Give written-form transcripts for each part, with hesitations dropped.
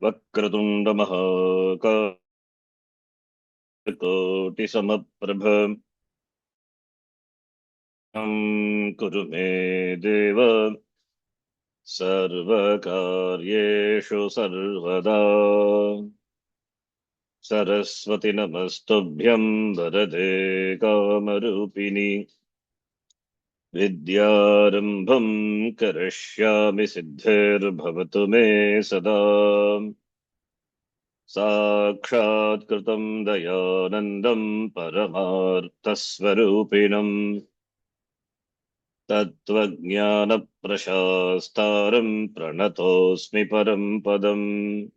वक्रतुण्ड महाकायकोटिसमप्रभ कुरु मे देव सर्वकार्येषु सर्वदा। सरस्वति नमस्तुभ्यं वरदे कामरूपिणि विद्यारम्भं करिष्यामि सिद्धिर्भवतु मे सदा। साक्षात्कृतं दयानन्दं परमार्थस्वरूपिणम् तत्त्वज्ञानप्रशास्तारं प्रणतोऽस्मि परं पदम्।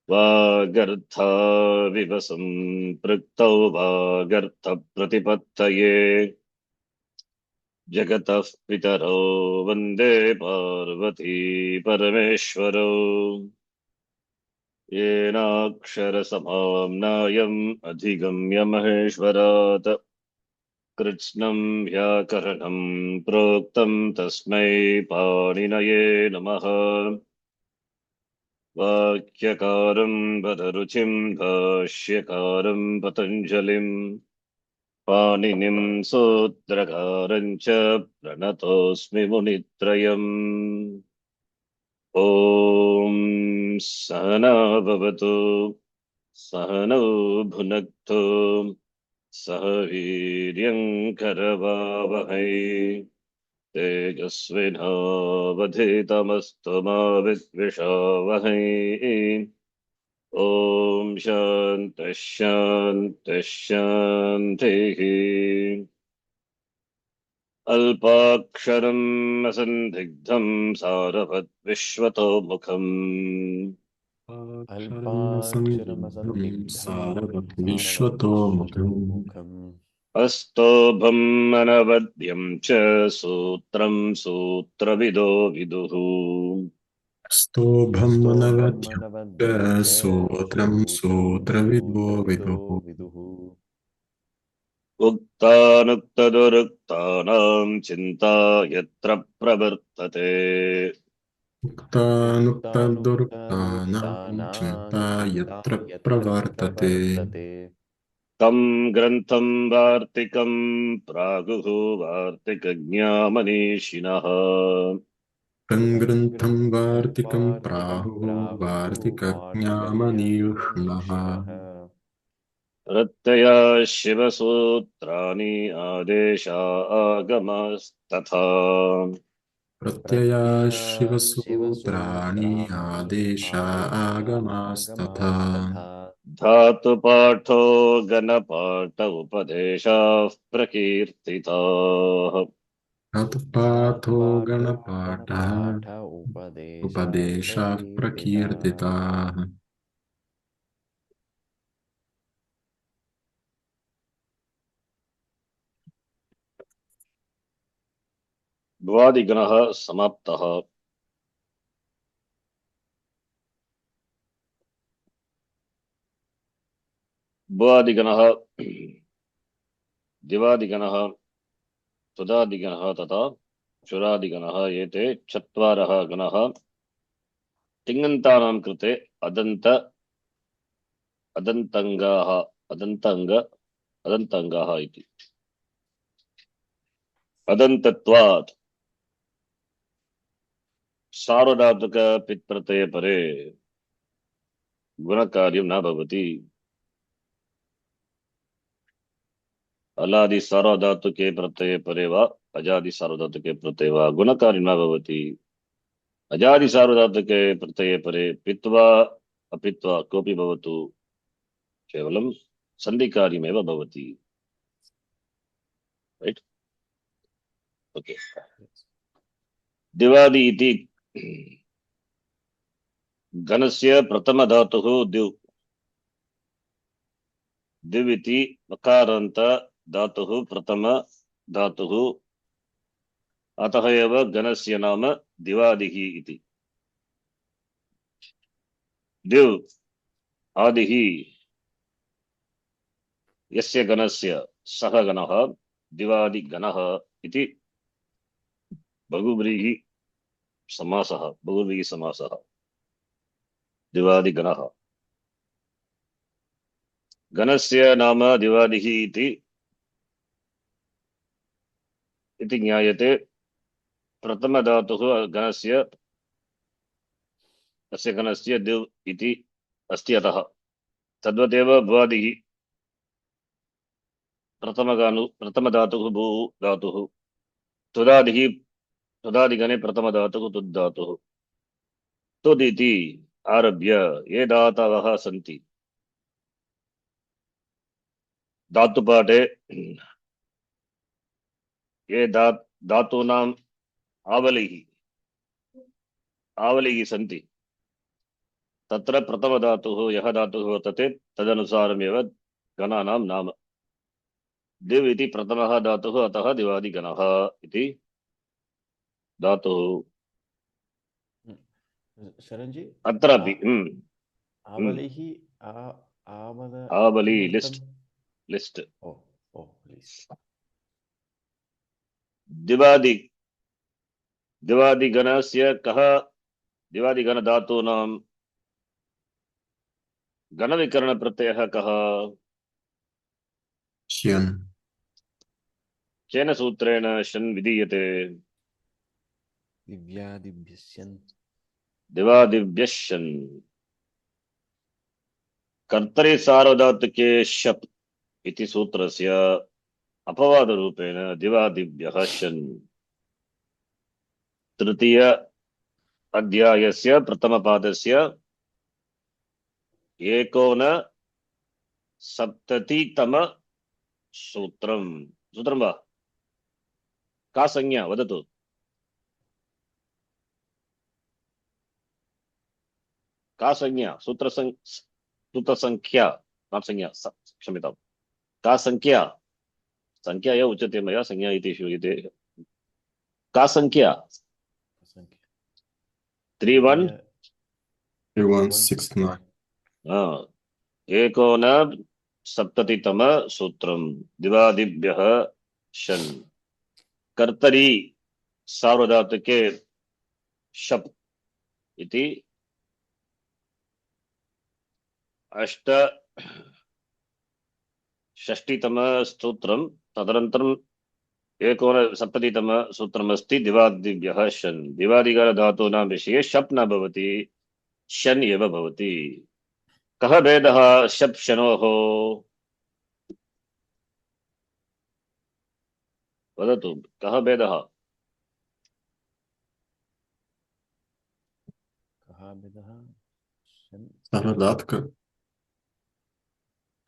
वागर्थाविव सम्पृक्तौ वागर्थप्रतिपत्तये जगतः पितरौ वन्दे पार्वती परमेश्वरौ। येनाक्षरसमाम्नायम् अधिगम्य महेश्वरात् कृत्स्नं व्याकरणं प्रोक्तं तस्मै पाणिनये नमः। वाक्यकारं वदरुचिं भाष्यकारं पतञ्जलिं पाणिनिं सूत्रकारं च प्रणतोऽस्मि मुनित्रयम्। ॐ सहना भवतु सहनौ भुनक्तु सह वीर्यं करवावहै तेजस्विनावधीतमस्तु मा विद्विषावहै। ॐ शान्तिः शान्तिः शान्तिः। अल्पाक्षरम् असन्दिग्धं सारवद्विश्वतोमुखम् अल्पाक्षरमसन्दिग्धं सारवद्विश्वतोमुखम् अस्तोभम् अनवद्यं च सूत्रं सूत्रविदो विदुः। स्तोभमनवद्यं च सूत्रं सूत्रविदो विदुः। उक्तानुक्तदुरुक्तानां चिन्ता यत्र प्रवर्तते उक्तानुक्तदुरुक्तानां चिन्ता यत्र प्रवर्तते तं ग्रन्थं वार्तिकं प्रागुः वार्तिकज्ञा मनीषिणः। तं ग्रन्थं वार्तिकं प्राहुः वार्तिकज्ञामनीषिणः। प्रत्यया शिवसूत्राणि आदेशा आगमस्तथा प्रत्यया शिवसूत्राणि आदेशा आगमास्तथा धातुपाठो गणपाठ उपदेशाः प्रकीर्तिताः। तत्पार्थो गणपाठः उपदेशाः प्रकीर्तिताः। भ्वादिगणः समाप्तः। भ्वादिगणः दिवादिगणः सुधादिगणः तथा शुरादिगणः एते चत्वारः गणाः तिङन्तानां कृते अदन्ताङ्गाः इति। अदन्तत्वात् सार्वधातुक पित्प्रत्यये परे गुणकार्यं न भवति। अलादि सार्वधातुके प्रत्यये परे वा अजादि सार्वधातुके प्रत्यये वा गुणकार्यं न भवति। अजादि सार्वधातुके प्रत्यये परे पित्वा अपित्वा कोऽपि भवतु केवलं सन्धिकार्यमेव भवति। Right okay. दिवादि इति गणस्य प्रथम धातुः दिव्। दिव् इति मकारान्त धातुः प्रथम धातुः अतः एव गणस्य नाम दिवादिः इति। दिव् आदिः यस्य गणस्य सः गणः दिवादिगणः इति बहुव्रीहि समासः। दिवादिगणः। गणस्य नाम दिवादिः इति ज्ञायते। प्रथमधातुः गणस्य, अस्य गणस्य दिव् इति अस्ति, अतः तद्वदेव भुवादिः प्रथमधातुः भू धातुः। तुदादिः तुदादिगणे प्रथमधातुः तुद् धातुः। तुदिति आरभ्य ये धातवः सन्ति धातुपाठे, ये धातूनाम् आवलिः आवलिः सन्ति, तत्र प्रथमधातुः यः धातुः वर्तते तदनुसारमेव गणानां नाम। दिव् इति प्रथमः धातुः, अतः दिवादिगणः इति धातुः। शरण जी, अत्रापि आवलिः आवल आवली किमर्थं? List O O please. दिवादिगणस्य कः दिवादिगणधातूनां गणविकरणप्रत्ययः कः? श्यन्। केन सूत्रेण शन् विधीयते? दिव्यादिभ्यस्यन्। दिवादिभ्यः शन्। कर्तरि सार्वधातुके शप् इति सूत्रस्य अपवादरूपेण दिवादिभ्यः शन्। तृतीय अध्यायस्य प्रथमपादस्य 1970तम सूत्रं वा? का संज्ञा वदतु? का संज्ञा? सूत्रसंख्या, न संज्ञा, क्षम्यतां। का संख्या? संख्या एव उच्यते मया, संज्ञा इति श्रूयते। का संख्या? 3169। 1970तम सूत्रं। दिवादिभ्यः शन्। कर्तरि सार्वधातुके शप् इति 68तम सूत्रं। तदनन्तरं 1970तम सूत्रमस्ति दिवादिभ्यः शन्। दिवादिगणधातूनां विषये शप् न भवति, शन् एव भवति। कः भेदः शप् शनोः? वदतु, कः भेदः? सार्वधातुक।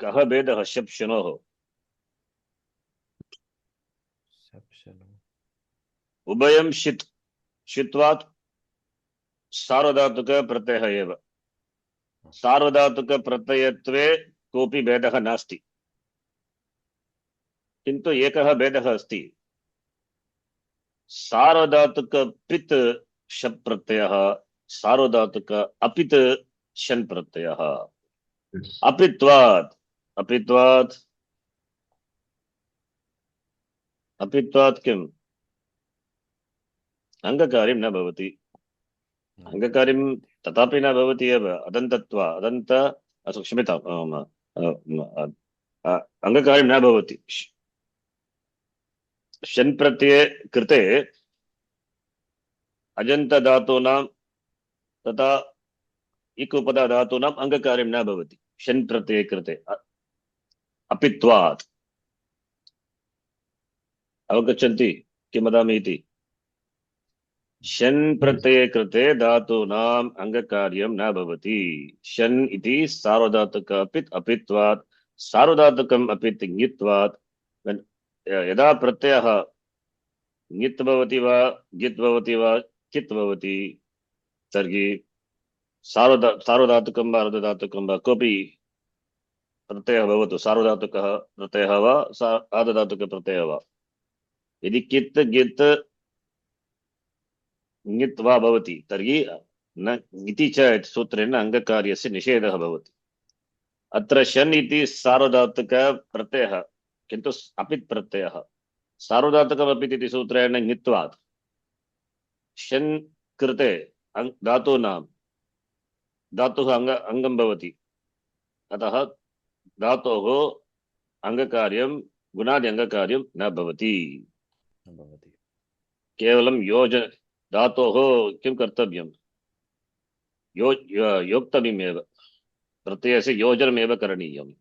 कः भेदः शप् शनोः? उभयं शित्वात् सार्वधातुक प्रत्ययः एव। सार्वधातुक प्रत्ययत्वे कोऽपि भेदः नास्ति, किन्तु एकः भेदः अस्ति। सार्वधातुक पित् शप् प्रत्ययः, सार्वधातुक अपित् शन् प्रत्ययः। अपित्वात् अपित्वात् अपित्वात् किम्? अङ्गकार्यं न भवति। अङ्गकार्यं तथापि न भवति एव। अदन्त क्षम्यताम्, अङ्गकार्यं न भवति। शन् प्रत्यये कृते अजन्त धातूनां तथा इक् उपदा धातूनाम् अङ्गकार्यं न भवति। शन् प्रत्यये कृते अपित्वात्। अवगच्छन्ति किं वदामि इति? शन् प्रत्यये कृते धातूनाम् अङ्गकार्यं न भवति। शन् इति सार्वधातुक अपित्, अपित्वात् सार्वधातुकम् अपित् ङित्वात्। यदा प्रत्ययः ङित् भवति वा गित् भवति वा कित् भवति, तर्हि सार्वधातुकं वा अर्धधातुकं वा कोऽपि प्रत्ययः भवतु, सार्वधातुकः प्रत्ययः वा अर्धधातुकप्रत्ययः वा, यदि कित् गित् ङित् वा भवति तर्हि न इति च सूत्रेण अङ्गकार्यस्य निषेधः भवति। अत्र शन् इति सार्वधातुक प्रत्ययः, किन्तु अपित् प्रत्ययः। सार्वधातुकम् अपित् इति सूत्रेण ङित्वात् शन् कृते धातूनां धातुः अङ्गं भवति, अतः धातोः अङ्गकार्यं गुणादि अङ्गकार्यं न भवति। न भवति। केवलं धातोः किं कर्तव्यं, योक्तव्यमेव, प्रत्ययस्य योजनमेव करणीयम्।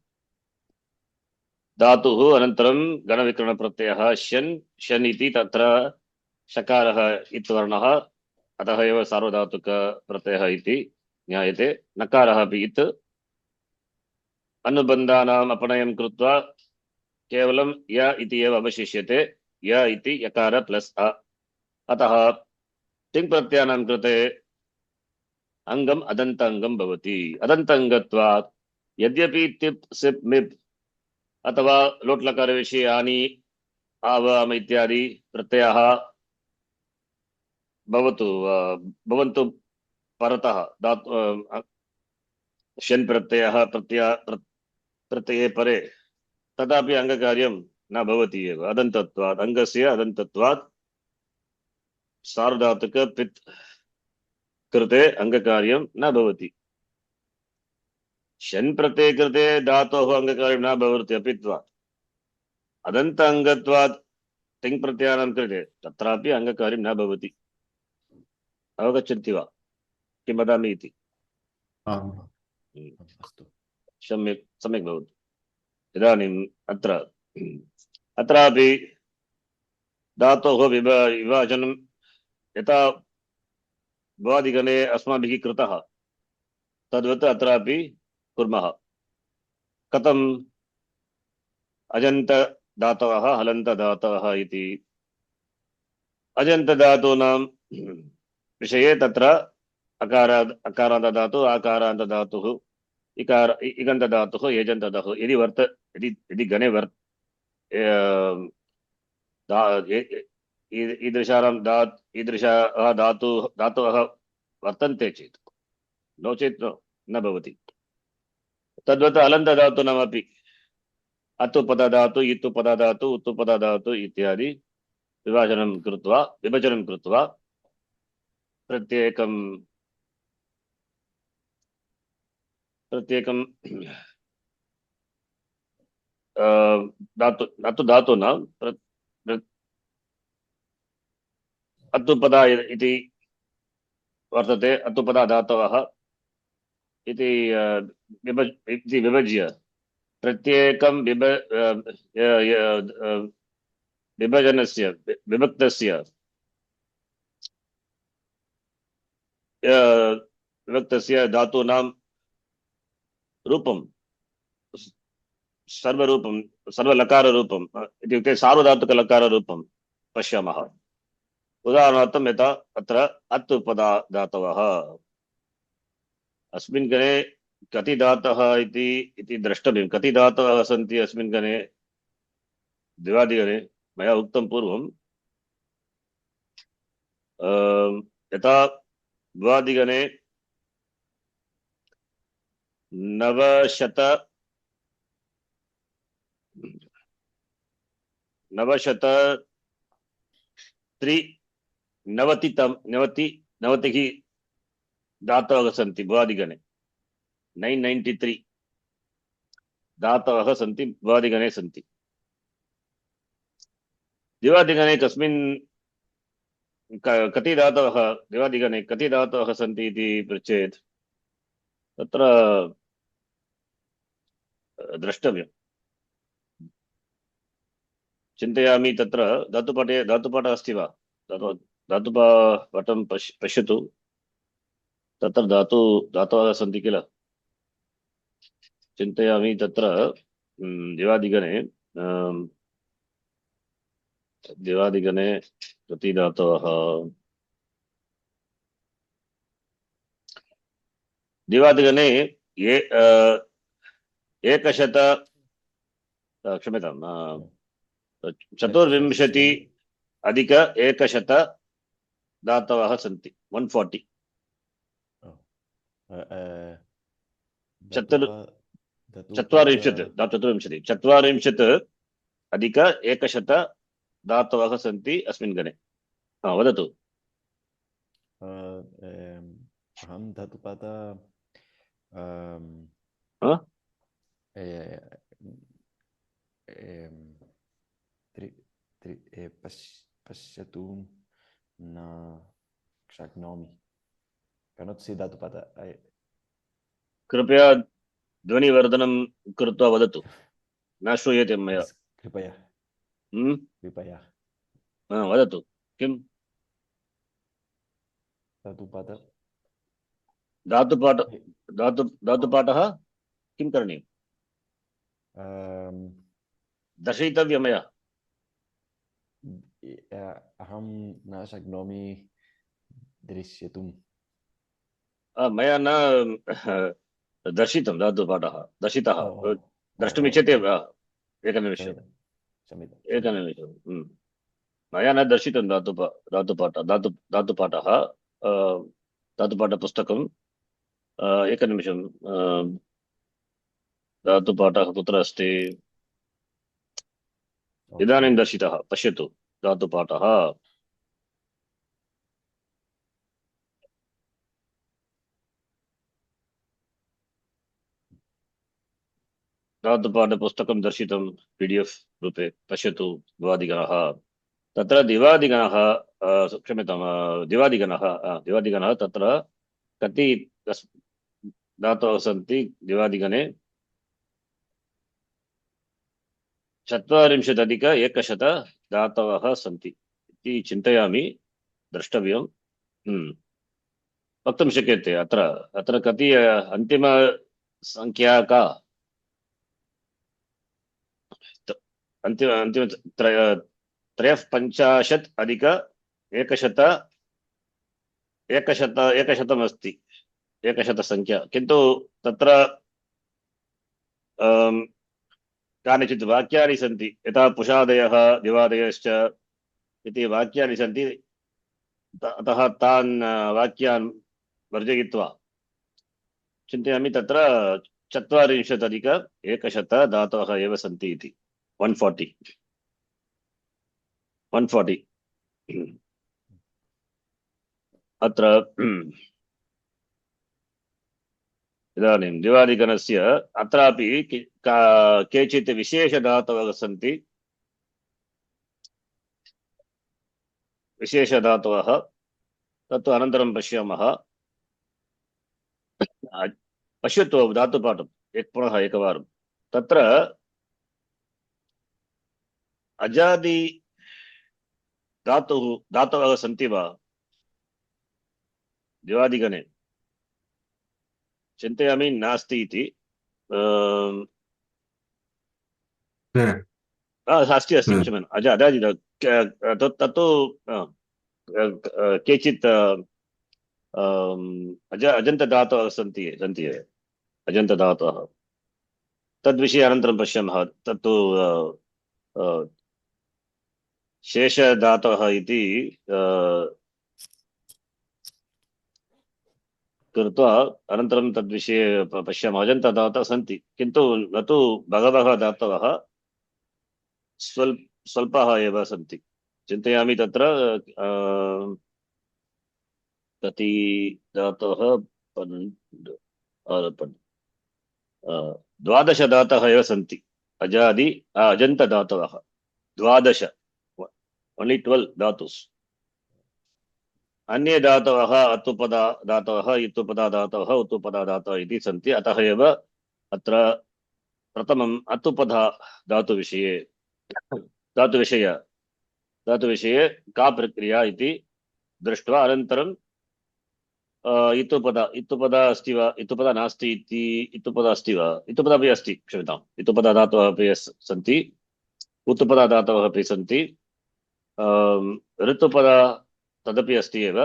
धातुः अनन्तरं गणविकरणप्रत्ययः शन्, शन् इति तत्र शकारः इत्वर्णः, अतः एव सार्वधातुकप्रत्ययः इति ज्ञायते। नकारः अपि इत्, अनुबन्धानाम् अपनयं कृत्वा केवलं य इति एव अवशिष्यते, य इति यकार प्लस् अ। अतः तिङ् प्रत्ययानां कृते अङ्गम् अदन्त अङ्गं भवति। अदन्त अङ्गत्वात् यद्यपि तिप् सिप् मिप् अथवा लोट् लकार विषये आनि आवाम इत्यादि प्रत्ययाः भवन्तु परतः धातु शन् प्रत्यये परे, तदापि अङ्गकार्यं न भवति एव। अदन्तत्वात्, अङ्गस्य अदन्तत्वात् सार्वधातुक पित् कृते अङ्गकार्यं न भवति। शन् प्रत्यये कृते धातोः अङ्गकार्यं न भवति अपित्वात्, अदन्त अङ्गत्वात् तिङ् प्रत्ययानां कृते तत्रापि अङ्गकार्यं न भवति। अवगच्छन्ति वा किं वदामि इति? आम्। अस्तु। सम्यक् सम्यक् भवतु। इदानीम् अत्रापि धातोः विभाजनं यथा भ्वादिगणे अस्माभिः कृतः तद्वत् अत्रापि कुर्मः। कथम्? अजन्त धातवः हलन्त धातवः इति। अजन्त धातूनां विषये तत्र अकारान्त धातुः, आकारान्त धातुः, इगन्त धातुः, एजन्त धातुः यदि गणे ईदृशाः धातवः वर्तन्ते चेत्, नो चेत् न भवति। तद्वत् हलन्त धातूनामपि अतुपद धातु, इतुपद धातु, उत्तुपद धातु इत्यादि विभाजनं कृत्वा प्रत्येकं धातूनां अतुपदा इति वर्तते, अतुपदा धातवः इति विभज्य प्रत्येकं विभजनस्य विभक्तस्य धातूनां रूपं सर्वलकाररूपम् इत्युक्ते सार्वधातुकलकाररूपं पश्यामः। उदाहरणार्थं यथा अत्र अत्पदा धातवः, अस्मिन् गणे कति धातवः इति द्रष्टव्यं। कति धातवः सन्ति अस्मिन् गणे, द्विवादिगणे? मया उक्तं पूर्वं, यथा द्विवादिगणे 993 धातवः सन्ति द्विवादिगणे। 993 धातवः सन्ति द्विवादिगणे सन्ति। द्विवादिगणे कति धातवः द्विवादिगणे कति धातवः सन्ति इति पृच्छेत् तत्र द्रष्टव्यं। चिन्तयामि, तत्र धातुपाठः अस्ति वा? धातुपाठं पश्यतु। तत्र धातवः सन्ति किल? चिन्तयामि, तत्र द्विवादिगणे कति धातवः? द्विवादिगणे एकशत, क्षम्यतां, 24 अधिक 100 धातवः सन्ति। 140 चत्वारिंशत् अधिक 100 धातवः सन्ति अस्मिन् गणे। वदतु। अहं धातुपाद हाँ? पश्यतु न शक्नोमि. Cannot see धातुपद. कृपया ध्वनिवर्धनं कृत्वा वदतु, न श्रूयते मया. कृपया हम्म? कृपया वदतु किं धातुपद. धातुपाठ धातुपाठः किं करणीयं? दर्शयितव्यं मया. अहं न शक्नोमि दृश्यतुम्. मया न दर्शितं धातुपाठः. दर्शितः द्रष्टुमिच्छति वा? एकनिमिषम्. क्षम्यताम्. एकनिमिषम्. मया न दर्शितं धातुपाठः. धातुपाठपुस्तकं. एकनिमिषं. धातुपाठः कुत्र अस्ति? इदानीं दर्शितः. पश्यतु धातुपाठः. धातुपाठपुस्तकं दर्शितं PDF रूपे. पश्यतु दिवादिगणः. तत्र दिवादिगणः क्षम्यतां दिवादिगणः तत्र कति धातवः सन्ति दिवादिगणे? 40,100 धातवः सन्ति इति चिन्तयामि. द्रष्टव्यं. वक्तुं शक्यते. अत्र कति अन्तिमसङ्ख्या का? अन्तिम 53,अधिक 100 अस्ति. 100 संख्या. किन्तु तत्र कानिचित् वाक्यानि सन्ति. यथा पुषादयः दिवादयश्च इति वाक्यानि सन्ति. अतः तान् वाक्यान् वर्जयित्वा चिन्तयामि तत्र 40,100 धातवः एव सन्ति इति. 140 अत्र इदानीं दिवादिगणस्य अत्रापि केचित् विशेषधातवः सन्ति. विशेषधातवः तत्तु अनन्तरं पश्यामः. पश्यतु धातुपाठं पुनः एकवारं. तत्र अजादि धातवः सन्ति वा दिवादिगणे? चिन्तयामि नास्ति इति. अस्ति क्षम्यताम्. अजादि तत्तु केचित् अजन्तधातवः सन्ति एव. अजन्तधातवः. तद्विषये अनन्तरं पश्यामः. तत्तु शेषधातवः इति कृत्वा अनन्तरं तद्विषये पश्यामः. अजन्तधातवः सन्ति किन्तु न तु बहवः धातवः. स्वल्पाः एव सन्ति. चिन्तयामि तत्र कति धातवः? 12 धातवः एव सन्ति. अजन्तधातवः 12. only 12 धातुस्. अन्ये धातवः अतुपदा धातवः, इतुपदा धातवः, उत्तुपदा धातवः इति सन्ति. अतः एव अत्र प्रथमम् अतुपदा धातुविषये का प्रक्रिया इति दृष्ट्वा अनन्तरं इतुपदा अस्ति वा, इतुपदा नास्ति इति. इतुपदा अस्ति वा? इतुपदा अपि अस्ति. क्षम्यताम्. इतुपदा धातवः अपि सन्ति. उत्तुपदा धातवः अपि सन्ति. ऋतुपदा तदपि अस्ति एव.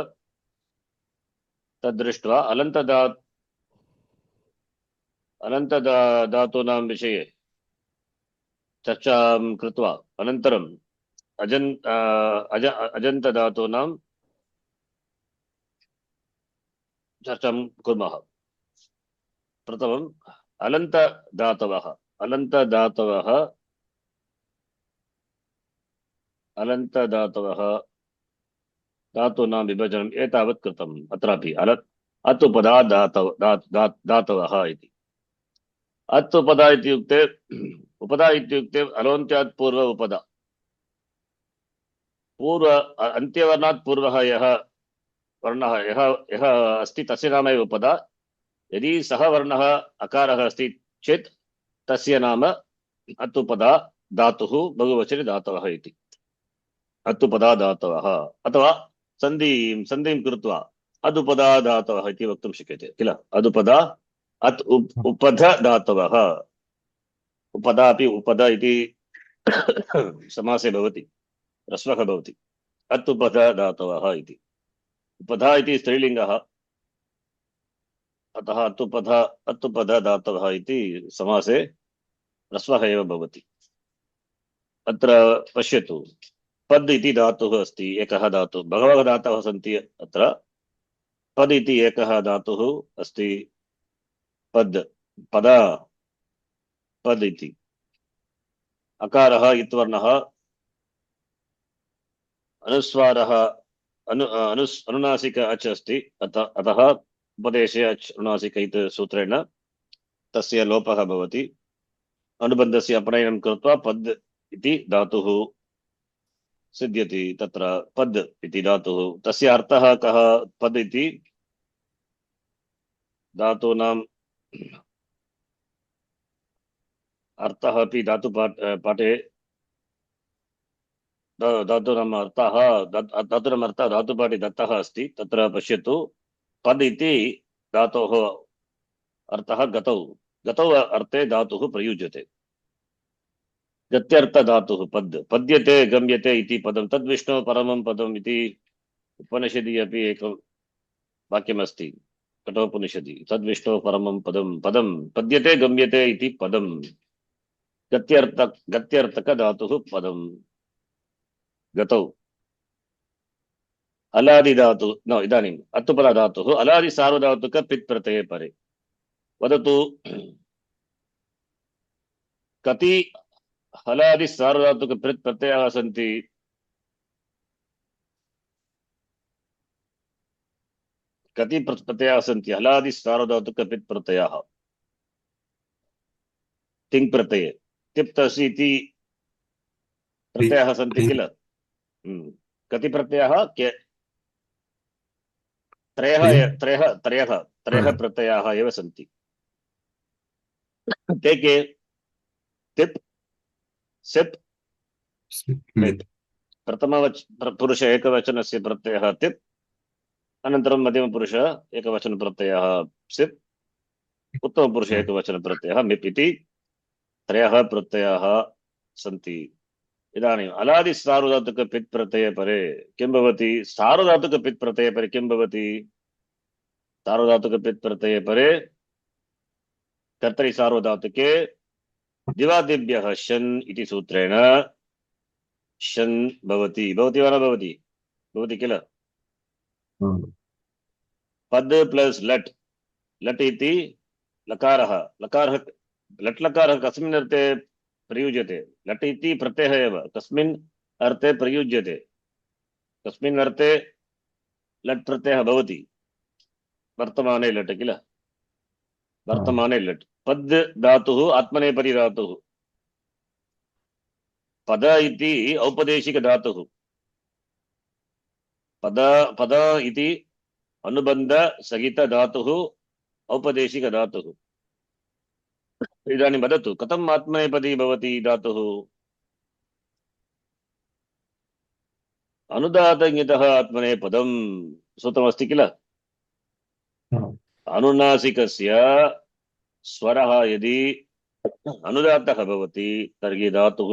तद्दृष्ट्वा अनन्तधातूनां विषये चर्चां कृत्वा अनन्तरं अजन्तधातूनां चर्चां कुर्मः. प्रथमम् अलन्तधातवः धातूनां विभजनम् एतावत् कृतम्. अत्रापि अत्पदा धातवः इति। अत्पदा इत्युक्ते उपदा इत्युक्ते अलोन्त्यात् पूर्व उपदा, पूर्व अन्त्यवर्णात् पूर्वः यः वर्णः यः यः अस्ति तस्य नाम एव उपदा। यदि सः वर्णः अकारः अस्ति चेत् तस्य नाम अत्पदा धातुः, बहुवचने धातवः इति। अत्पदा धातवः अथवा सन्धिं कृत्वा अदुपदा धातवः इति वक्तुं शक्यते किल। अदुपदा उपध धातवः, उपदा अपि उपदा इति समासे भवति, ह्रस्वः भवति। अत्पद धातवः इति। उपधा इति स्त्रीलिङ्गः, अतः अत्पद धातवः इति समासे ह्रस्वः एव भवति। अत्र पश्यतु, पद् इति धातुः अस्ति, एकः धातुः, बहवः धातवः सन्ति अत्र। पद् इति एकः धातुः अस्ति, पद्, पदा, पद् इति। अकारः इत्वर्णः, अनुस्वारः अनुनासिक अच् अस्ति, अतः उपदेशे अच् अनुनासिक इति सूत्रेण तस्य लोपः भवति। अनुबन्धस्य अपनयनं कृत्वा पद् इति धातुः सिद्ध्यति। तत्र पद् इति धातुः, तस्य अर्थः कः? पद् इति धातूनां अर्थः अपि पाठे धातूनाम् अर्थः धातुपाठे दत्तः अस्ति। तत्र पश्यतु, पद् इति धातोः अर्थः गतौ, गतौ अर्थे धातुः प्रयुज्यते। गत्यर्थ धातुः पद्, पद्यते गम्यते इति पदं, तद्विष्णु परमं पदम् इति उपनिषदि अपि एकं वाक्यमस्ति, कठोपनिषदि। तद्विष्णु परमं पदं, पदं पद्यते गम्यते इति पदं, गत्यर्थक धातुः पदं, गतौ। अलादि धातु न, इदानीम् अत्पद धातुः अलादि सार्वधातुक पित् प्रत्यये परे। वदतु, कति हलादि सार्वधातुक पित् प्रत्ययाः सन्ति? कति प्रत्ययाः सन्ति हलादि सार्वधातुक पित् प्रत्ययाः? तिङ् प्रत्यये तिप्तसि इति प्रत्ययाः सन्ति किल। कति प्रत्ययाः? त्रयः प्रत्ययाः एव सन्ति। ते के? तिप्, सिप्, मित्। प्रथमपुरुष एकवचनस्य प्रत्ययः तिप्, अनन्तरं मध्यमपुरुष एकवचन प्रत्ययः सिप्, उत्तमपुरुष एकवचन प्रत्ययः मिप् इति त्रयः प्रत्ययाः सन्ति। इदानीम् अलादि सार्वधातुक पित् प्रत्यये परे किं भवति? सार्वधातुक पित् प्रत्यये परे किं भवति? सार्वधातुक पित् प्रत्यये परे कर्तरि सार्वधातुके दिवादिभ्यः शन् इति सूत्रेण शन् भवति। भवति वा न भवति? भवति किल। पद् प्लस् लट्, लट् इति लकारः, लट् लकारः कस्मिन् अर्थे प्रयुज्यते? लट् इति प्रत्ययः एव कस्मिन् अर्थे प्रयुज्यते? कस्मिन् अर्थे लट् प्रत्ययः भवति? वर्तमाने लट् किल, वर्तमाने लट्। पद् धातुः आत्मनेपदी धातुः, पद इति औपदेशिक धातुः, पद इति अनुबंध सहित धातुः, औपदेशिक धातुः। इदानीं वदतु, कथम् आत्मनेपदी भवति धातुः? अनुदातङ्गितः आत्मनेपदं सूत्रमस्ति किल। अनुनासिकस्य स्वरः यदि अनुदातः भवति तर्हि धातुः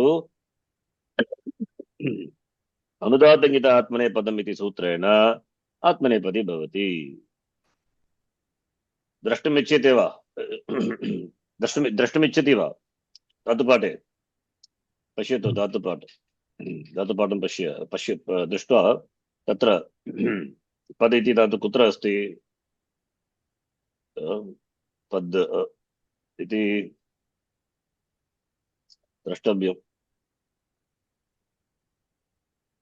अनुदातङ्गित आत्मनेपदम् इति सूत्रेण आत्मनेपदी भवति। द्रष्टुमिच्छति वा? द्रष्टुमिच्छति वा? धातुपाठे पश्यतु, धातुपाठं पश्य दृष्ट्वा तत्र पद इति धातु कुत्र अस्ति? पद इति द्रष्टव्यम्।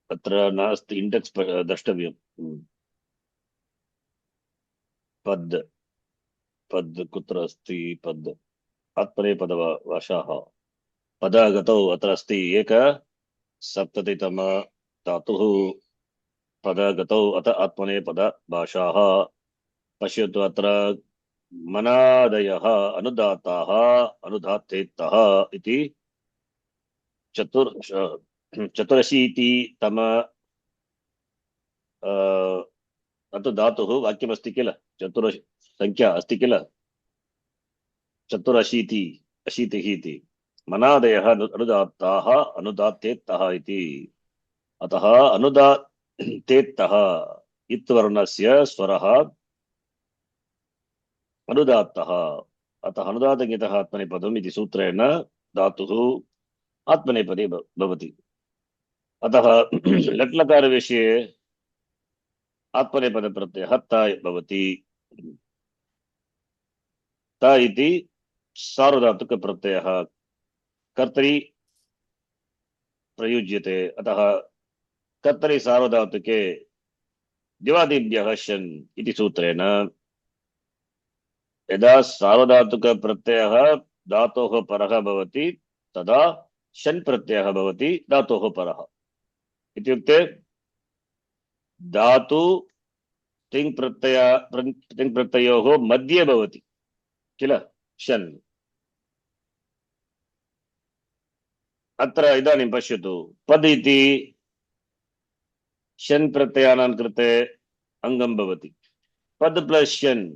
अत्र नास्ति, इंडेक्स द्रष्टव्यम्। पद पद कुत्र अस्ति पद आत्मनेपदवशाः पदागतौ अत्र अस्ति एक सप्ततितम धातुः पदागतौ अत आत्मनेपदभाषाः पश्यतु अत्र मनादयः अनुदाताः अनुदात्तेत्तः इति चतुरशीतितम अत्र धातुः वाक्यमस्ति किल चतुर संख्या अस्ति किल चतुरशीति अशीतिः इति मनादयः अनुदात्ताः अनुदात्तेत्तः इति अतः अनुदात्तेत्तः इत्वर्णस्य स्वरः अनुदात्तः अतः अनुदातज्ञतः आत्मनेपदम् इति सूत्रेण धातुः आत्मनेपदे भवति अतः लट्लकारविषये आत्मनेपदप्रत्ययः ता भवति ता इति सार्वधातुकप्रत्ययः कर्तरि प्रयुज्यते अतः कर्तरि सार्वधातुके दिवादिभ्यः शन् इति सूत्रेण यदा सार्वधातुकप्रत्ययः धातोः परः भवति तदा शन् प्रत्ययः भवति धातोः परः इत्युक्ते धातु तिङ् प्रत्ययोः मध्ये भवति किल शन् अत्र इदानीं पश्यतु पद इति शन् प्रत्ययानां कृते अङ्गं भवति पद प्लस शन्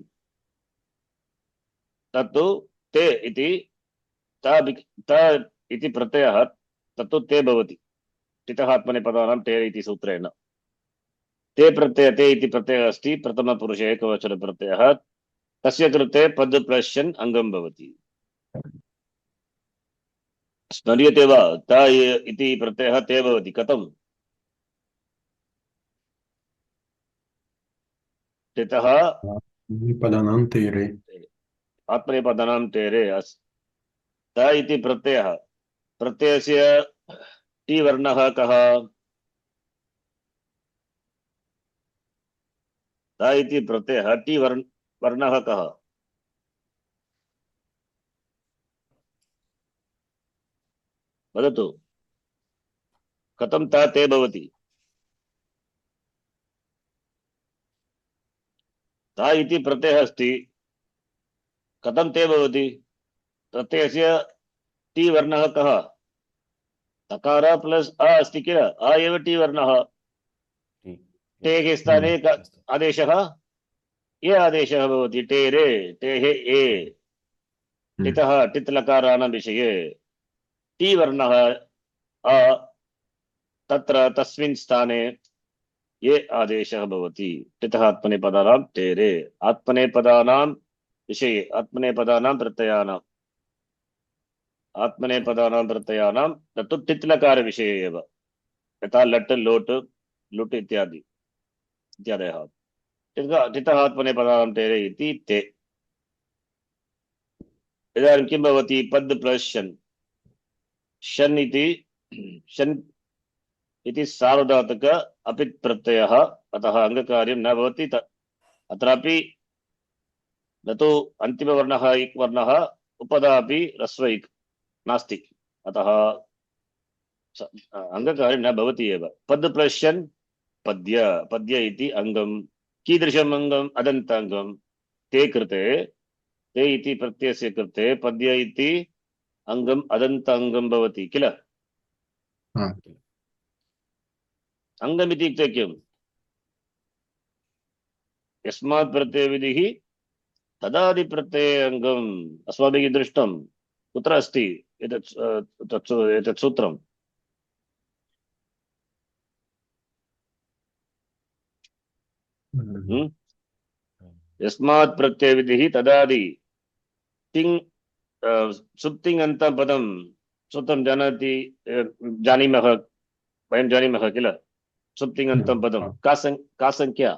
तत्तु ते इति ता इति प्रत्ययः तत्तु ते भवति तितः आत्मनेपदानां ते इति सूत्रेण ते प्रत्यय ते इति प्रत्ययः अस्ति प्रथमपुरुषे एकवचन प्रत्ययः तस्य कृते पद प्लस शन् अङ्गं भवति स्मर्यते वा ता इति प्रत्ययः ते भवति कथं तितः पदानान्तेरे आत्मनेपदानां तेरे ता इति प्रत्ययः प्रत्ययस्य टी वर्णः कः ता इति प्रत्ययः टी वर्णः कः वदतु कथं ता ते भवति ता इति प्रत्ययः अस्ति कथं ते भवति प्रत्ययस्य टी वर्णः कः तकार प्लस अ अस्ति किल अ एव टी वर्णः टेः स्थाने आदेशः ये आदेशः भवति टेरे टेः ए टितः टित् लकाराणां विषये टी वर्णः अ तत्र तस्मिन् स्थाने ये आदेशः भवति टितः आत्मनेपदानां टेरे आत्मनेपदानां विषये आत्मनेपदानां प्रत्ययानां तत्तु टित् लकार विषये एव यथा लट् लोट् लुट् इत्यादयः टितः आत्मनेपदानां टेरे इति ते इदानीं किं भवति पद प्लस शन् शन् इति सार्वधातुक अपित् प्रत्ययः अतः अङ्गकार्यं न भवति अत्रापि न तु अन्तिमवर्णः इक् वर्णः उपधा अपि ह्रस्व इक् नास्ति अतः अङ्गकार्यं न भवति एव पद प्लस शन् पद्य इति अङ्गं कीदृशम् अङ्गम् अदन्ताङ्गं ते कृते ते इति प्रत्ययस्य कृते पद्य इति अङ्गम् अदन्ताङ्गं भवति किल अङ्गमिति इत्युक्ते किम् यस्मात् प्रत्ययविधिः तदादिप्रत्यये अङ्गम् अस्माभिः दृष्टं कुत्र अस्ति एतत् सूत्रम् यस्मात् प्रत्ययविधिः तदादि तिङ् सुप्तिङन्तं पदं सूत्रं जानीमः वयं जानीमः किल सुप्तिङन्तं पदं का संख्या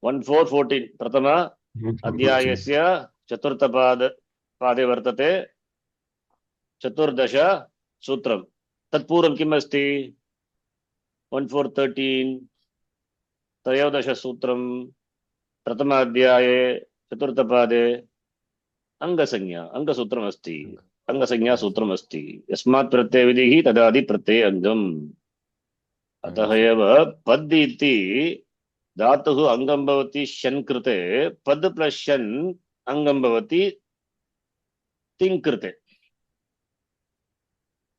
1414 प्रथम अध्यायस्य चतुर्थपादे वर्तते चतुर्दश सूत्रं तत्पूर्वं किम् अस्ति 1413 त्रयोदश सूत्रं प्रथमाध्याये चतुर्थपादे अङ्गसंज्ञा अङ्गसूत्रमस्ति अङ्गसंज्ञा सूत्रमस्ति यस्मात् प्रत्ययविधिः तदादि प्रत्यये अङ्गम् अतः एव पद् इति धातुः अङ्गं भवति शन् कृते पद् प्लस् शन् अङ्गं भवति तिङ् कृते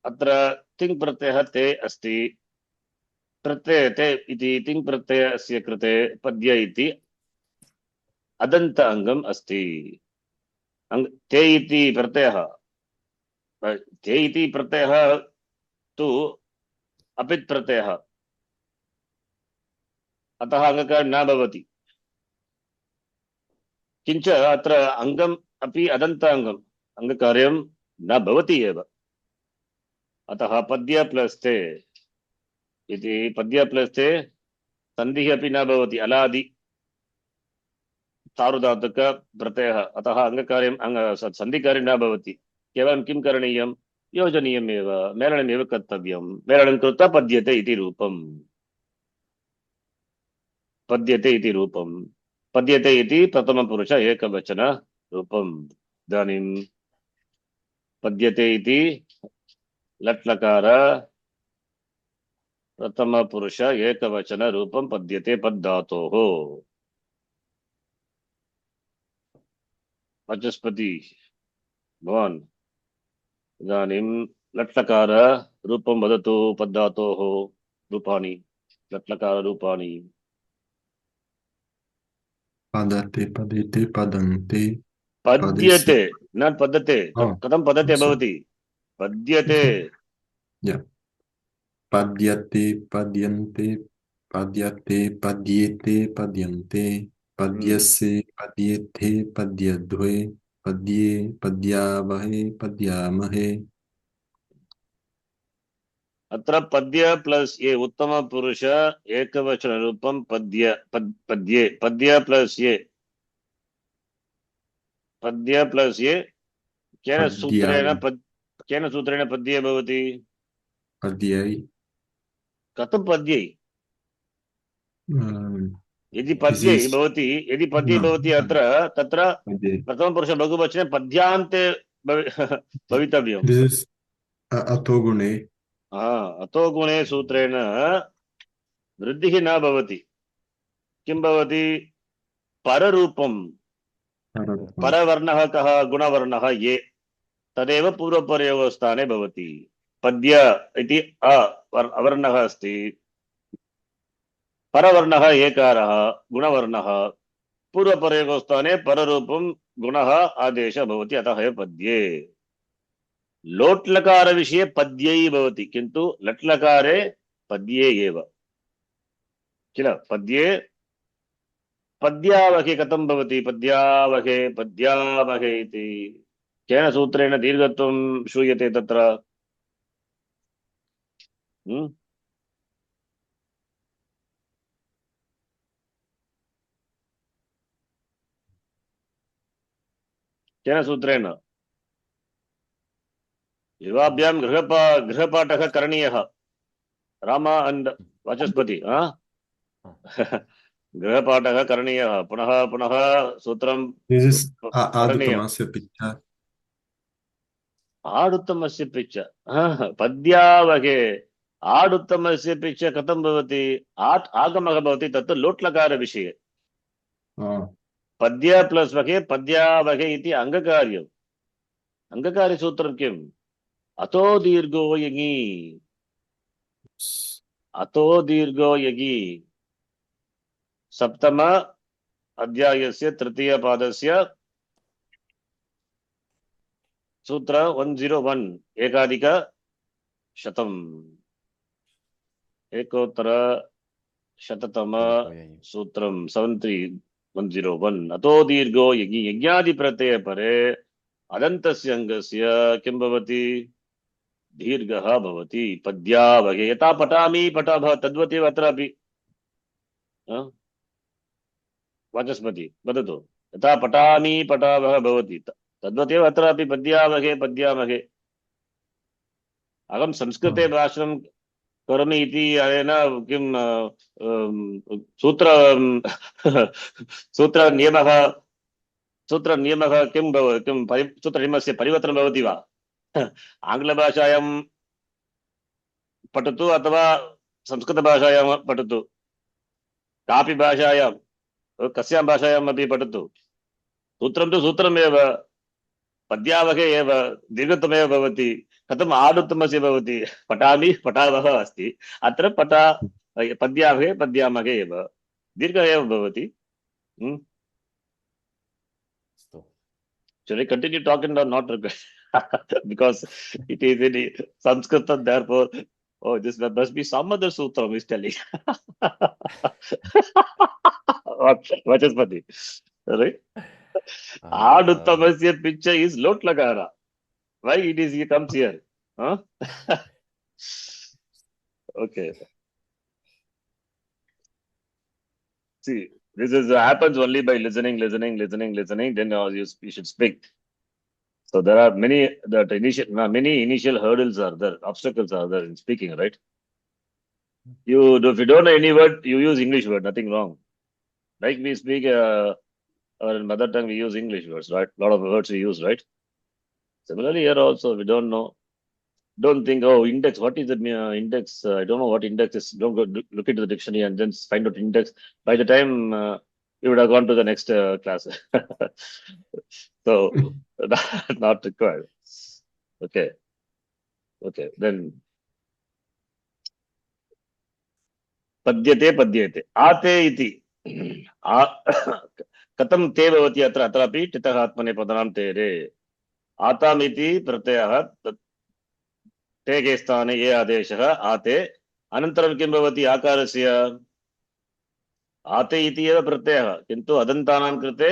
अत्र तिङ् प्रत्ययः ते अस्ति प्रत्यय ते इति तिङ् प्रत्ययस्य कृते पद्य इति अदन्त अङ्गम् अस्ति ते इति प्रत्ययः ते इति प्रत्ययः तु अपित् प्रत्ययः अतः अङ्गकारः न भवति किञ्च अत्र अङ्गम् अपि अदन्त अङ्गम् अङ्गकार्यं न भवति एव अतः पद्य प्लस् ते इति पद्य प्लस् ते सन्धिः अपि न भवति अलादि सार्वधातुक प्रत्ययः अतः अङ्गकार्यं सन्धिकार्यं न भवति केवलं किं करणीयं योजनीयमेव मेलनमेव कर्तव्यं मेलनं कृत्वा पद्यते इति रूपम् पद्यते इति रूपम् पद्यते इति प्रथमपुरुष एकवचन रूपम् इदानीं पद्यते इति लट्लकार प्रथमपुरुष एकवचन रूपं पद्यते पद्धातोः वाचस्पति भवान् इदानीं लट्लकार रूपं वदतु पद्धातोः रूपाणि लट्लकार रूपाणि पदते पदिते पदन्ते पद्यते न पद्यते Oh, कथं पद्यते sorry. भवति पद्यते Yeah. Padyate padyante padyate padyete padyante padyase padyete padyadhve padye padyavahe padyamahe अत्र पद्य प्लस ये उत्तम पुरुष एकवचन रूपं पद्य पद्ये पद्य प्लस ये केन सूत्रेण padyai पद्ये भवति padyai कथं पद्यै यदि this पद्यै is भवति यदि पद्ये no भवति अत्र तत्र padye. प्रथमपुरुष बहुवचने पद्यान्ते भवितव्यम् This is atogune अतो गुणे सूत्रेण वृद्धिः न भवति किं भवति पररूपं परवर्णः कः गुणवर्णः ये तदेव पूर्वपर्ययस्थाने भवति पद्य इति अवर्णः अस्ति परवर्णः एकारः गुणवर्णः पूर्वपर्ययस्थाने पररूपं गुणः आदेशः भवति अतः एव पद्ये लोट्लकार विषये पद्यै भवति किन्तु लट्लकारे पद्ये एव किल पद्ये पद्यावहे कथं भवति पद्यावहे इति केन सूत्रेण दीर्घत्वं श्रूयते तत्र केन सूत्रेण युवाभ्यां गृहपाठः करणीयः राम and वाचस्पति गृहपाठः करणीयः पुनः पुनः सूत्रं करणीयम् आडुत्तमस्य पिच्च पद्यावहे आडुत्तमस्य पिच्च कथं भवति आगमः भवति तत् लोट्लकार विषये पद्य प्लस वगे पद्यावहे इति अङ्गकार्यम् अङ्गकार्यसूत्रं किम् अतो दीर्घो यगि सप्तम अध्यायस्य तृतीय पादस्य सूत्र 101 एकाधिक शतम् एकोत्तर शततम सूत्रं 73101 अतो दीर्घो यज्ञ यज्ञादि प्रत्यय परे अदन्तस्य अङ्गस्य किं भवति दीर्घः भवति पद्यावहे यथा पठामि पठाभः तद्वदेव अत्रापि वाचस्पति वदतु यथा पठामि पठाभः भवति तद्वदेव अत्रापि पद्यावहे पद्यामहे अहं संस्कृते भाषणं करोमि इति अनेन किं सूत्र सूत्रनियमः सूत्रनियमः किं किं सूत्रनियमस्य परिवर्तनं भवति वा? आङ्ग्लभाषायां पठतु अथवा संस्कृतभाषायां पठतु, कापि भाषायां कस्यां भाषायाम् अपि पठतु, सूत्रं तु सूत्रमेव, पद्यावहे एव, दीर्घत्वमेव भवति। कथम् आडुत्तमस्य भवति? पठामि पठावः अस्ति, अत्र पद्यावहे पद्यामहे एव, दीर्घ एव भवति। अस्तु। Should I continue talking or not? Because it is in Sanskrit, therefore, oh, this must be some other sutra, is telling. Vachaspati, right? Aduttamasya picture is lot lagara. Why he comes here? Huh? Okay. See, this happens only by listening. Then you should speak. So there are many initial hurdles are there, obstacles are there in speaking, right? If you don't know any word, you use English word, nothing wrong. Like we speak our mother tongue, we use English words, right? A lot of words we use, right? Similarly here also, we don't know. Don't think, oh, index, what is the index? I don't know what index is. Don't go look into the dictionary and then find out index. By the time you would have gone to the next class. So, not required. Okay. Then पद्यते आते इति कथं ते भवति अत्र अत्रापि टितः आत्मनेपदानां तेरे आताम् इति प्रत्ययः तेगे स्थाने ये आदेशः आते अनन्तरं किं भवति आकारस्य आते इति एव प्रत्ययः किन्तु अदन्तानां कृते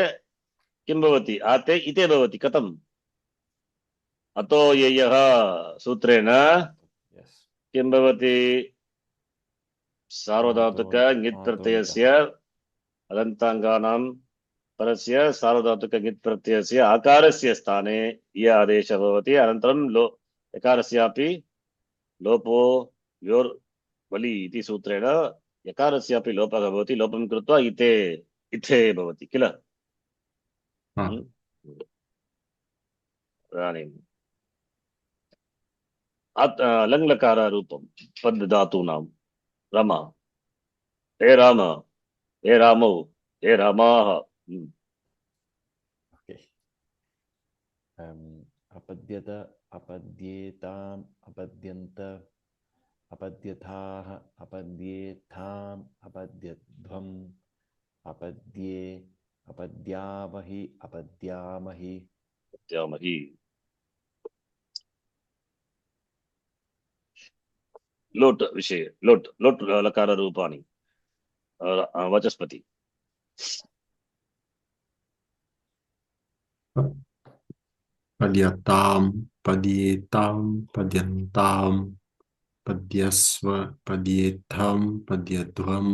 किं भवति आते इते भवति कथम् अतो ययः सूत्रेण किं भवति सार्वधातुक ङित् प्रत्ययस्य अदन्ताङ्गानां परस्य सार्वधातुक ङित् प्रत्ययस्य आकारस्य स्थाने य आदेशः भवति अनन्तरं यकारस्यापि लोपो योर् वलि इति सूत्रेण यकारस्यापि लोपः भवति लोपं कृत्वा इथे भवति किल इदानीं लङ्लकारारूपं पद् धातूनां रमा हे राम हे रामौ हे रामाः अपद्यत अपद्येताम् अपद्यन्त अपद्यथाः अपद्येथाम् अपद्यध्वम् अपद्ये अपद्यावहि अपद्यामहि लोट विषय लोट लकार रूपाणि वचस्पति पद्यताम् पद्येताम् पद्यन्ताम् पद्यस्व पद्येथम् पद्यध्वम्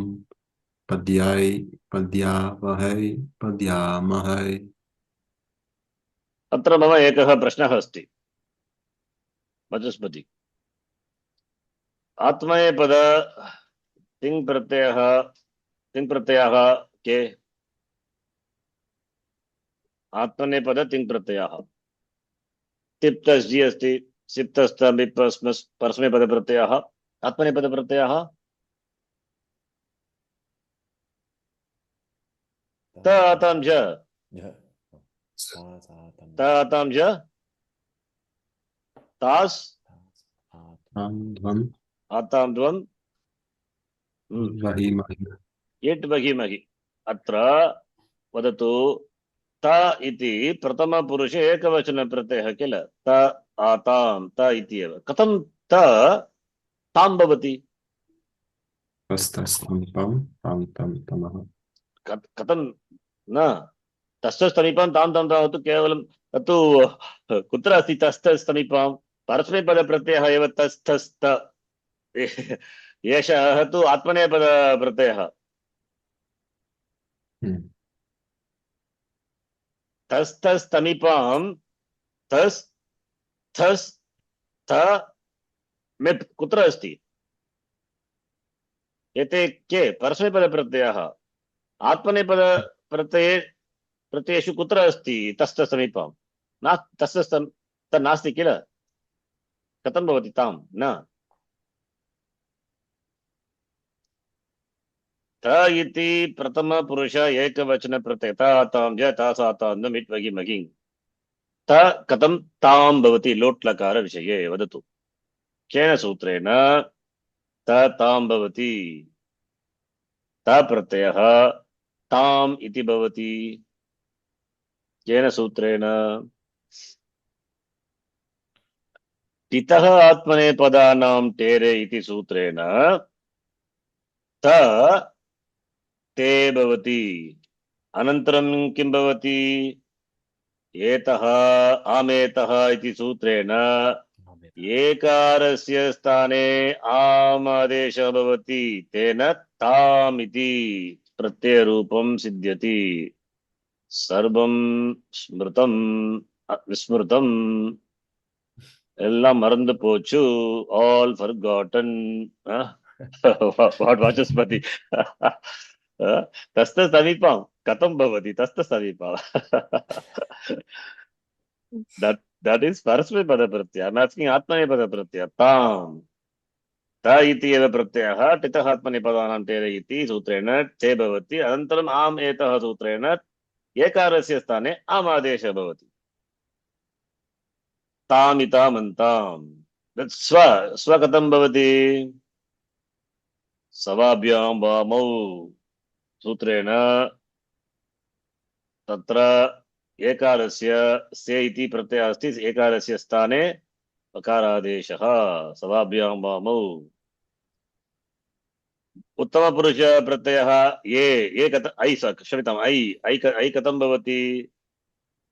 पद्याय पद्यावहै पद्यामहै अत्र मम एकः प्रश्नः अस्ति वचस्पति आत्मनेपद तिङ् प्रत्ययः के आत्मनेपद तिङ् प्रत्ययः तिप्तस्जि अस्ति सिप्तस्तमि परस्मैपद प्रत्ययः आत्मनेपद प्रत्ययः तातां च तास् आतां ध्वं यट् बहिमहि अत्र वदतु त इति प्रथमपुरुषे एकवचनप्रत्ययः किल त आतां त इति एव कथं त तां भवति कथं न तस्य समीपं तां तां तावत् केवलं तत्तु कुत्र अस्ति तस्य समीपं परस्मैपदप्रत्ययः एव तस्थस्त एषः तु आत्मनेपदप्रत्ययः तस्थस्तमीपं तस् थस् थ मेप् कुत्र अस्ति एते के परस्मैपदप्रत्ययः आत्मनेपद प्रत्यये प्रत्ययेषु कुत्र अस्ति तस्य समीपं ना तस्य तन्नास्ति किल कथं भवति तां न त इति प्रथमपुरुष एकवचनप्रत्यय ता तां ज ता सा तां न मिट् मगि मगिङ् त कथं तां भवति लोट्लकार विषये वदतु केन सूत्रेण त तां भवति त प्रत्ययः ताम् इति भवति केन सूत्रेण पितः आत्मनेपदानां टेरे इति सूत्रेण त ते भवति अनन्तरं किं भवति एतः आमेतः इति सूत्रेण एकारस्य स्थाने आमादेशः भवति तेन ताम् इति प्रत्ययरूपं सिद्ध्यति सर्वं स्मृतं विस्मृतम् எல்லாம் மறந்து போச்சு all forgotten what vachaspati तस्त समीपं कथं भवति तस्त समीपं that is परस्मैपदप्रत्यय I'm asking आत्मनेपदप्रत्यय ताम् त इति एव प्रत्ययः टितः आत्मनेपदानां टेरे इति सूत्रेण ते भवति अनन्तरम् आम् एतः सूत्रेण एकारस्य स्थाने आमादेशः भवति तामितामन्ताम् स्व कथं भवति सवाभ्यां वामौ सूत्रेण तत्र एकारस्य से इति प्रत्ययः अस्ति एकारस्य स्थाने अकारादेशः सवाभ्यां वामौ उत्तमपुरुष प्रत्ययः ये कथ ऐ क्षम्यताम् ऐ कथं भवति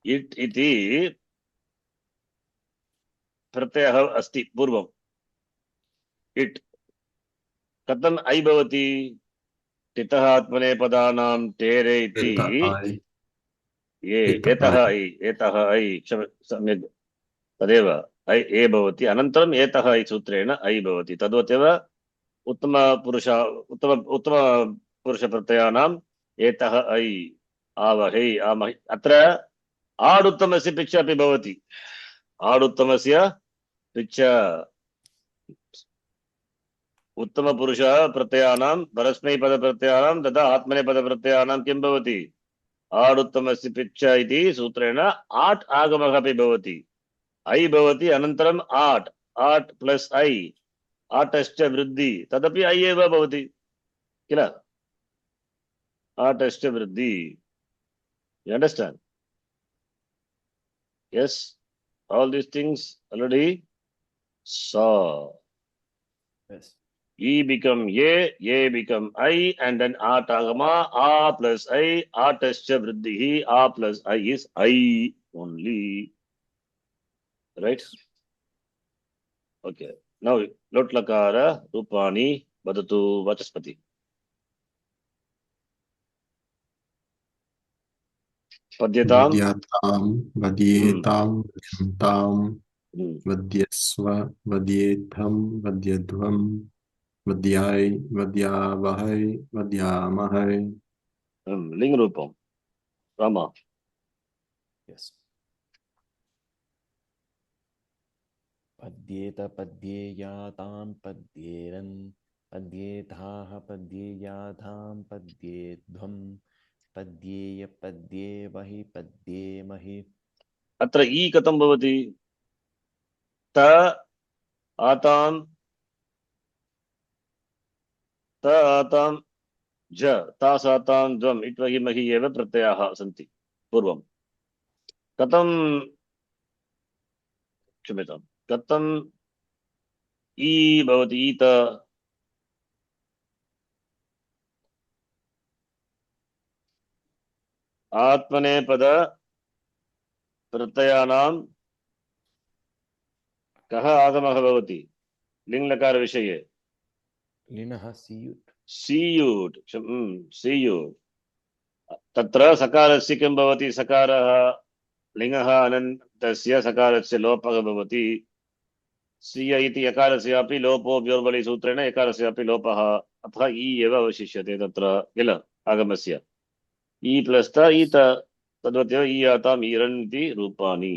इट् इति प्रत्ययः अस्ति पूर्वम् इट् कथम् ऐ भवति टितः आत्मनेपदानां टेरे इति एतः ऐ सम्यक् तदेव ऐ ए भवति अनन्तरम् एतः ऐ सूत्रेण ऐ भवति तद्वदेव उत्तमपुरुषप्रत्ययानाम् एतः ऐ आवहै आमहि अत्र आडुत्तमस्य पिच्च अपि भवति आडुत्तमस्य पिच्च उत्तमपुरुष प्रत्ययानां परस्मैपदप्रत्ययानां तथा आत्मनेपदप्रत्ययानां किं भवति आडुत्तमस्य पिच्च इति सूत्रेण आट् आगमः अपि भवति ऐ भवति अनन्तरम् आट् आट् प्लस् ऐ आटश्च वृद्धि तदपि ऐ एव भवति किल आटश्च वृद्धि you understand yes all these things already saw Yes. E become A become I, and then Atagama, A plus I, Atascha Vriddhi, A plus I is I only. Right? Okay. Now, Lotlakara, Rupani, Badatu, Vachaspati. Padyatam. Vadyetam, Vadyantam, Vadyasva, Vadyetham, Vadyadvam, Vadyai, Vadyavahai, Vadyamahai. Ling Rupam. Rama. Yes. Padyeta padyeyatam padyeran padyethaah padyeyatham padyedhvam padyeya padyevahi padyemahi. अत्र ई कथं भवति त आतां ज तासातां द्वम् इट्वहि महि एव प्रत्ययाः सन्ति पूर्वं कथं क्षम्यतां कथम् ई भवति ईत आत्मनेपद प्रत्ययानां कः आगमः भवति लिङ्लकार विषये लिनः सीयुट् सीयुट् तत्र सकारस्य किं भवति सकारः लिङ्गः अनन्तस्य सकारस्य लोपः भवति सीय इति यकारस्यापि लोपो व्योर्बलि सूत्रेण यकारस्यापि लोपः अतः इ एव अवशिष्यते तत्र किल आगमस्य इ प्लस् त इ तद्वदेव ईयाताम् ईरन् इति रूपाणि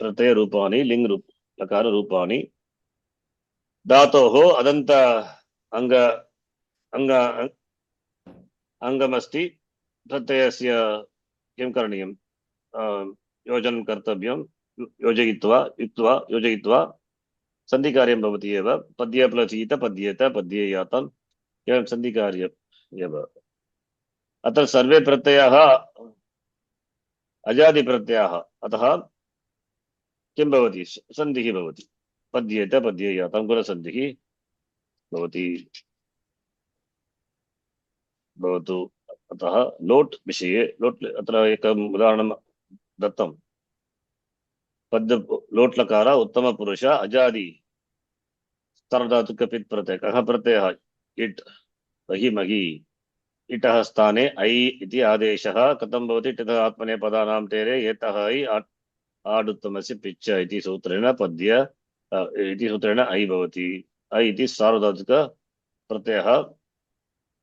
प्रत्ययरूपाणि लिङ् रूप लकाररूपाणि धातोः अदन्त अङ्ग अङ्ग अङ्गमस्ति प्रत्ययस्य किं करणीयं योजनं कर्तव्यं योजयित्वा युक्त्वा योजयित्वा सन्धिकार्यं भवति एव पद्य प्लस् ईत पद्येत पद्येयाताम् एवं सन्धिकार्यम् एव अत्र सर्वे प्रत्ययाः अजादिप्रत्ययाः अतः किं भवति सन्धिः भवति पद्येत पद्येयातां गुणसन्धिः भवति भवतु अतः लोट् विषये लोट् अत्र एकम् उदाहरणं दत्तं पद् लोट् लकार उत्तमपुरुष अजादि सार्वधातुक पित् प्रत्यय कः प्रत्ययः इट् महि महि इटः स्थाने ऐ इति आदेशः कथं भवति इटः आत्मनेपदानां तेरे एतः ऐ आडुत्तमस्य पिच्च इति सूत्रेण पद्य इति सूत्रेण ऐ भवति ऐ इति सार्वधातुक प्रत्ययः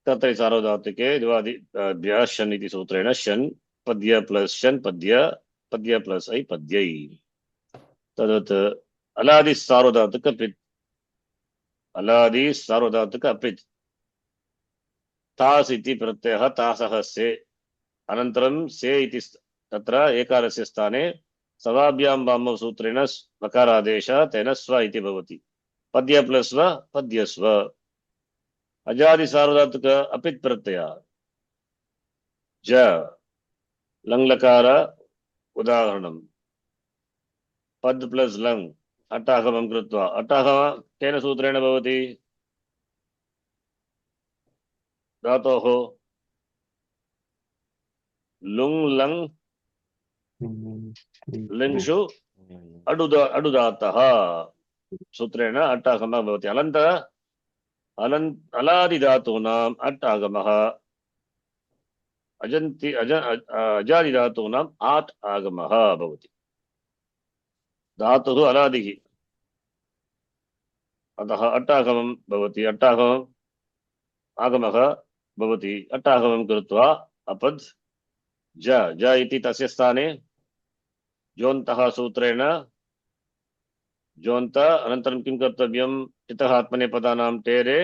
कर्तरि सार्वधातुके द्वादि शन् इति सूत्रेण शन् पद्य प्लस् शन् पद्य प्लस् ऐ पद्यै तदत् अलादि सार्वधातुक पित् अलादि सार्वधातुक अपित् तास् इति प्रत्ययः तासः से अनन्तरं से इति तत्र एकारस्य स्थाने सवाभ्यां वामौ सूत्रेण लकारादेशः तेन स्व इति भवति पद्य प्लस् स्व पद्यस्व अजादि सार्वधातुक अपित् प्रत्यय ज लङ्लकार उदाहरणं पद् प्लस् लङ् अट्टागमं कृत्वा अट्टागम केन सूत्रेण भवति धातोः लुङ् लङ् लिङ्षु अडुदातः सूत्रेण अट्टागमः भवति अलादिधातूनाम् अट् आगमः अजादिधातूनाम् आट् आगमः भवति धातुः अलादिः अतः अट्टागमं भवति अट्टागमम् आगमः भवति अट्टागमं कृत्वा अपद् ज इति तस्य स्थाने जोन्तः सूत्रेण जोन्त अनन्तरं किं कर्तव्यम् इतः आत्मनेपदानां टेरे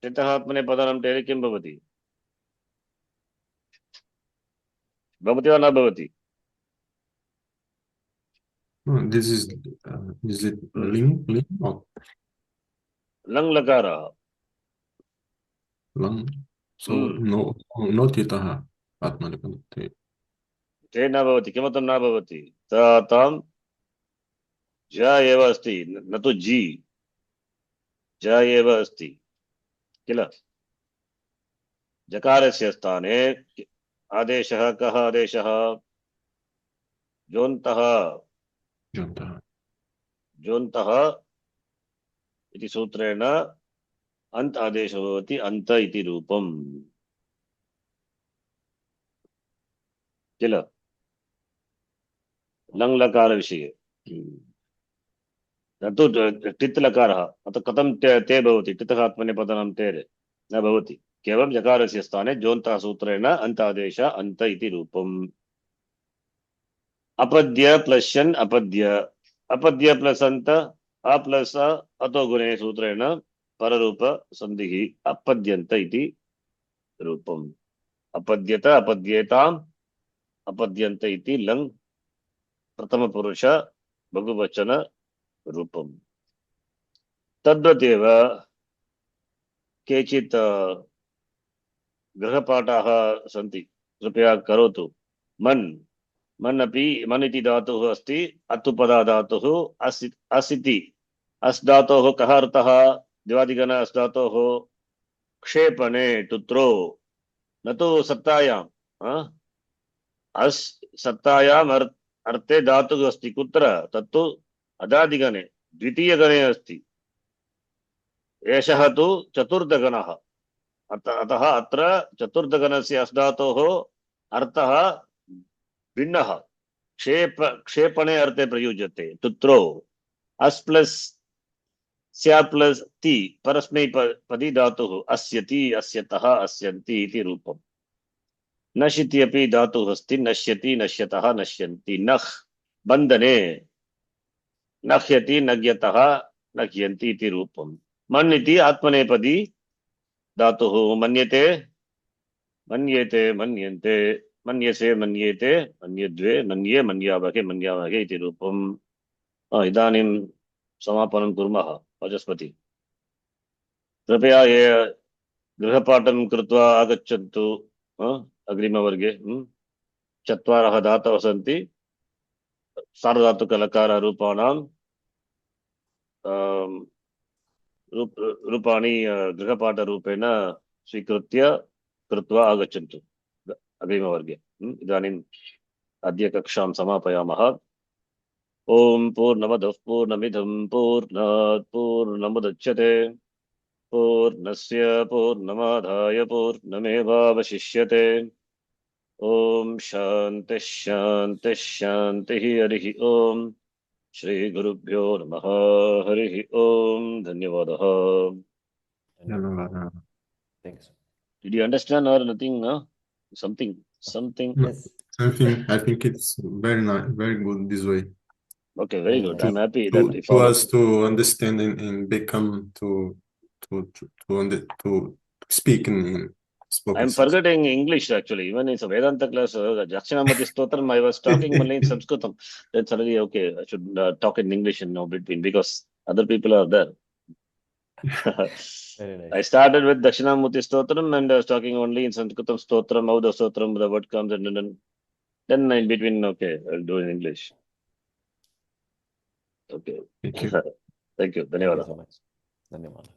इतः आत्मनेपदानां टेरे किं भवति भवति वा न भवति This is it ling or लङ् लकारः lang? So no titaha atmanepade. ते न भवति किमर्थं न भवति तां ज एव अस्ति न तु जी ज एव अस्ति किल जकारस्य स्थाने आदेशः कः आदेशः जोन्तः जोन्तः इति सूत्रेण अन्त आदेशः भवति अन्त इति रूपम् किल लङ् लकार विषये न तु टित् लकारः अतः कथं ते भवति टितः आत्मनेपदानां तेरे न भवति केवलं जकारस्य स्थाने जोन्तः सूत्रेण अन्त आदेशः अन्त इति रूपम् अपद्य प्लस् शन् अपद्य प्लस् अन्त अ प्लस् अतो गुणे सूत्रेण पररूप सन्धिः अपद्यन्त इति रूपम् अपद्यत अपद्येताम् अपद्यन्त इति लङ् प्रथमपुरुष बहुवचन रूपम् तद्वदेव केचित् गृहपाठाः सन्ति कृपया करोतु मन् अपि मन् इति धातुः अस्ति अतुपदा धातुः अस् इति अस् धातोः कः अर्थः द्वादिगण अस् धातोः क्षेपणे टुत्रो न तु सत्तायाम् अस् सत्तायाम् अर्थे धातुः अस्ति कुत्र तत्तु अदादिगणे द्वितीयगणे अस्ति एषः तु चतुर्थगणः अतः अत्र चतुर्थगणस्य अस् धातोः अर्थः भिन्नः क्षेपणे अर्थे प्रयुज्यते टुत्रो अस् प्लस् स्या प्लस ति परस्मैपदी धातुः अस्यति अस्यतः अस्यन्ति इति रूपम् नशिति अपि धातुः अस्ति नश्यति नश्यतः नश्यन्ति नः बन्धने नह्यति नह्यतः नह्यन्ति इति रूपम् मन् इति आत्मनेपदी धातुः मन्यते मन्येते मन्यन्ते मन्यसे मन्येते मन्यद्वे मन्ये मन्यावहे मन्यावहे इति रूपम् इदानीं समापनं कुर्मः वाचस्पति कृपया ये गृहपाठं कृत्वा आगच्छन्तु अग्रिमवर्गे चत्वारः धातवः सन्ति सार्वधातुकलकाररूपाणां रूपाणि गृहपाठरूपेण स्वीकृत्य कृत्वा आगच्छन्तु अग्रिमवर्गे इदानीम् अद्य कक्षां समापयामः ओम पूर्णमदः पूर्णमिदं पूर्णात् पूर्णमुदच्यते पूर्णस्य पूर्णमादाय पूर्णमेवावशिष्यते ओम शांति शांति शांति हरिः ओम श्री गुरुभ्यो नमः हरिः ओम धन्यवादः धन्यवादः. Thanks. Did you understand or nothing? Something. No, Yes. I think it's very nice, very good this way. Okay, very Very good. nice. I'm happy To, that we to followed. us to understand and become to speak in spoken I'm sense. forgetting English actually. Even in a Vedanta class, Dakshinamati Stotram, I was talking only in Sanskritam. Then suddenly, okay, I should talk in English in now between because other people are there. Very nice. I started with Dakshinamurti Stotram and I was talking only in Sanskritam Stotram, how the Stotram, the word comes, and then in between, okay, I'll do in English. Okay. Thank you. Thank you. Thank you Dhanyawada. so much. Dhanyawad.